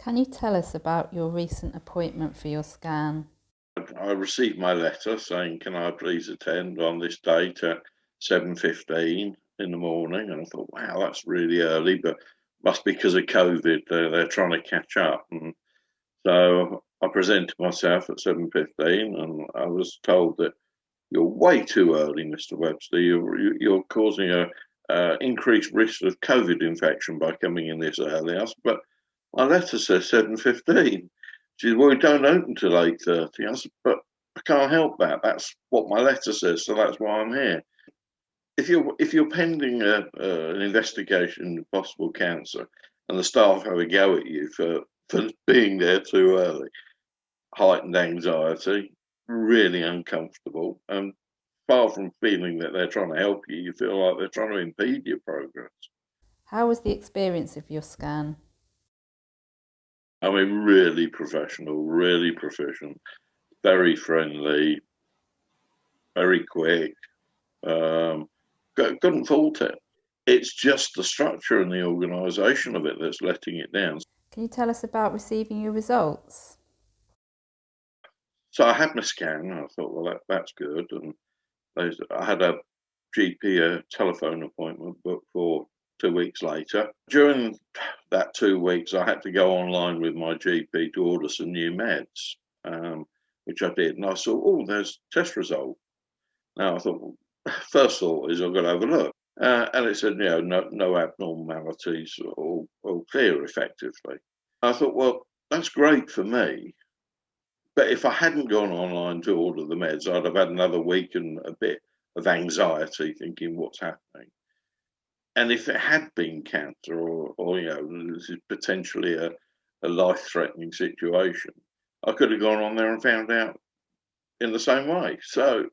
Can you tell us about your recent appointment for your scan? I received my letter saying, "Can I please attend on this date at 7:15 in the morning?" And I thought, wow, that's really early, but must be because of COVID. They're trying to catch up. And so I presented myself at 7:15, and I was told that you're way too early, Mr. Webster. You're causing a increased risk of COVID infection by coming in this early. I said, but my letter says 7:15. She said, well, we don't open till 8:30. I said, but I can't help that. That's what my letter says, so that's why I'm here. If you're pending an investigation of possible cancer, and the staff have a go at you for being there too early, heightened anxiety, really uncomfortable, and far from feeling that they're trying to help you, you feel like they're trying to impede your progress. How was the experience of your scan? I mean, really professional, really proficient, very friendly, very quick. Um, couldn't fault it. It's just the structure and the organisation of it that's letting it down. Can you tell us about receiving your results? So I had my scan. And I thought, well, that's good. And I had a GP telephone appointment booked for 2 weeks later. During that 2 weeks, I had to go online with my GP to order some new meds, which I did. And I saw, oh, there's test result. Now I thought, well, first thought is I've got to have a look. And it said, no abnormalities, all clear effectively. I thought, well, that's great for me. But if I hadn't gone online to order the meds, I'd have had another week and a bit of anxiety thinking what's happening. And if it had been cancer or this is potentially a life-threatening situation, I could have gone on there and found out in the same way. So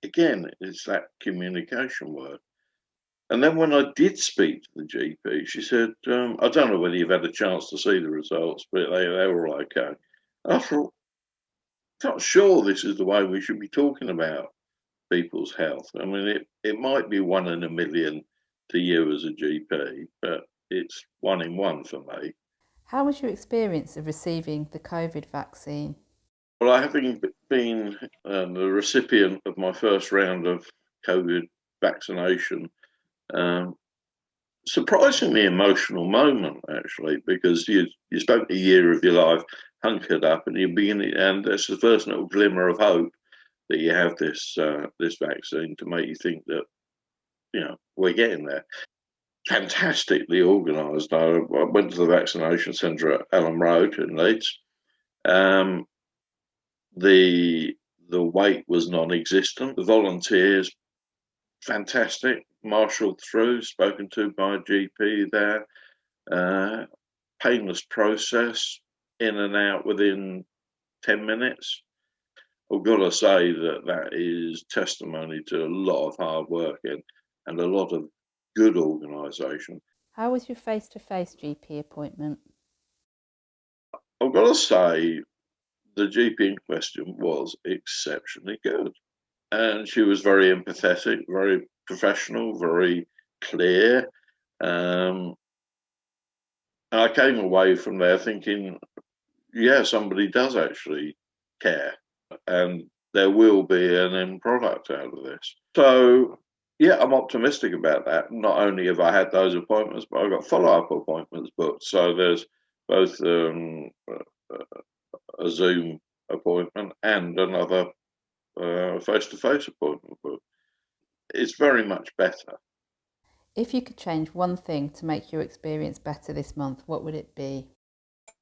again, it's that communication word. And then when I did speak to the GP, she said, I don't know whether you've had a chance to see the results, but they were all okay. I thought, not sure this is the way we should be talking about people's health. I mean, it might be 1 in 1 million to you as a GP, but it's 1 in 1 for me. How was your experience of receiving the COVID vaccine? Well, having been the recipient of my first round of COVID vaccination, um, surprisingly emotional moment actually, because you spent a year of your life hunkered up, and you begin, and it's the first little glimmer of hope that you have this vaccine to make you think that we're getting there. Fantastically organised. I went to the vaccination centre at Elland Road in Leeds. Um, the wait was non-existent. The volunteers, fantastic, marshalled through, spoken to by a GP there. Painless process, in and out within 10 minutes. I've got to say that is testimony to a lot of hard work and a lot of good organisation. How was your face-to-face GP appointment? I've got to say the GP in question was exceptionally good. And she was very empathetic, very professional, very clear. And I came away from there thinking, yeah, somebody does actually care. And there will be an end product out of this. So, yeah, I'm optimistic about that. Not only have I had those appointments, but I've got follow-up appointments booked. So there's both a Zoom appointment and another face-to-face appointment booked. It's very much better. If you could change one thing to make your experience better this month, what would it be?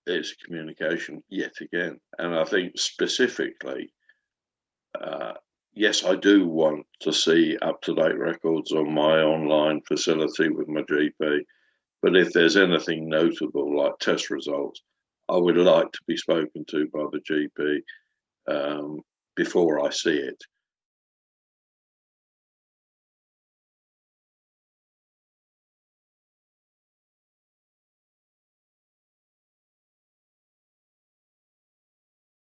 It's communication yet again. And I think specifically, yes, I do want to see up-to-date records on my online facility with my GP. But if there's anything notable like test results, I would like to be spoken to by the GP before I see it.